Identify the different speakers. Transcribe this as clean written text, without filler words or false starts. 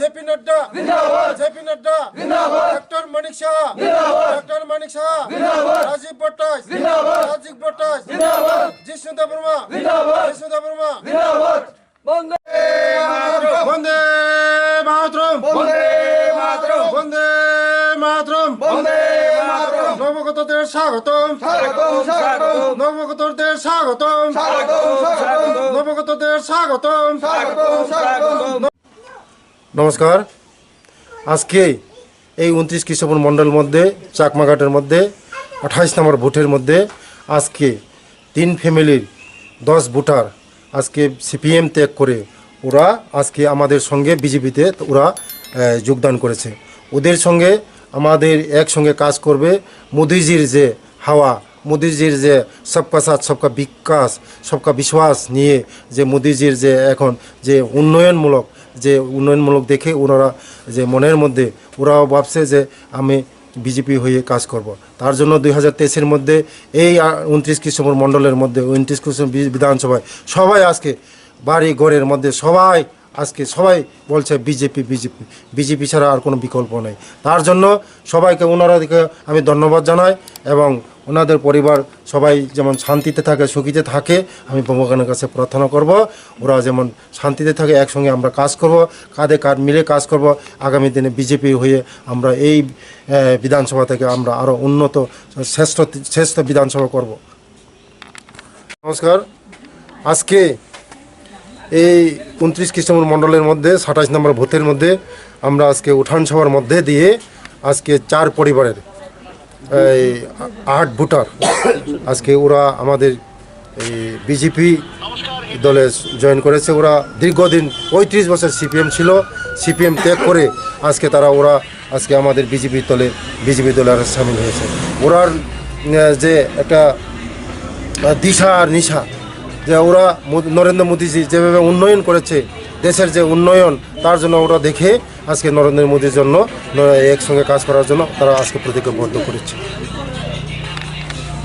Speaker 1: JP Nadda JP Nadda doctor Manik Shah Rajib ভট্টাচ জিষ্ণুদা বর্মা বন্দে মাতরম বন্দে মাতরম নবগতদের স্বাগতম নবগতদের স্বাগতম নবগতদের স্বাগতম। নমস্কার। আজকে এই 29 কৃষকপুর মণ্ডল মধ্যে চাকমাঘাটের মধ্যে 28 নম্বর বুথের মধ্যে আজকে 3 ফ্যামিলির 10 ভোটার আজকে সিপিএম ত্যাগ করে ওরা আজকে আমাদের সঙ্গে বিজেপিতে ওরা যোগদান করেছে। ওদের সঙ্গে আমাদের একসঙ্গে কাজ করবে। মোদিজির যে হাওয়া, মোদিজির যে সবকা সাথ সবকা বিকাশ সবকা বিশ্বাস নিয়ে যে মোদিজির যে এখন যে উন্নয়নমূলক দেখে ওনারা যে মনের মধ্যে ওরাও ভাবছে যে আমি বিজেপি হয়ে কাজ করব। তার জন্য 2023-এর মধ্যে এই 29 কৃষকপুর মণ্ডলের মধ্যে 29 কৃষকপুর বিধানসভায় সবাই আজকে বাড়ি ঘরের মধ্যে সবাই বলছে বিজেপি ছাড়া আর কোনো বিকল্প নেই। তার জন্য সবাইকে ওনারাকে আমি ধন্যবাদ জানাই এবং ওনাদের পরিবার সবাই যেমন শান্তিতে থাকে সুখীতে থাকে আমি ভগবানের কাছে প্রার্থনা করব। ওরা যেমন শান্তিতে থাকে একসঙ্গে আমরা কাজ করব, কাঁধে কাঁধ মিলে কাজ করব। আগামী দিনে বিজেপি হয়ে আমরা এই বিধানসভা থেকে আমরা আরও উন্নত শ্রেষ্ঠ বিধানসভা করব। নমস্কার। আজকে এই 29 কৃষকপুর মণ্ডলের মধ্যে 27 নম্বর বুথের মধ্যে আমরা আজকে উঠান সভার মধ্যে দিয়ে আজকে 4 পরিবারের 8 ভোটার আজকে ওরা আমাদের এই বিজেপি দলে জয়েন করেছে। ওরা দীর্ঘদিন 35 বছর সিপিএম ছিল, সিপিএম ত্যাগ করে আজকে ওরা আজকে আমাদের বিজেপি দলে সামিল হয়েছে। ওরার যে একটা দিশা আর নিশা যে ওরা নরেন্দ্র মোদীজি যেভাবে উন্নয়ন করেছে দেশের যে উন্নয়ন তার জন্য ওরা দেখে আজকে নরেন্দ্র মোদীর জন্য একসঙ্গে কাজ করার জন্য তারা আজকে প্রতিজ্ঞাবদ্ধ করেছে।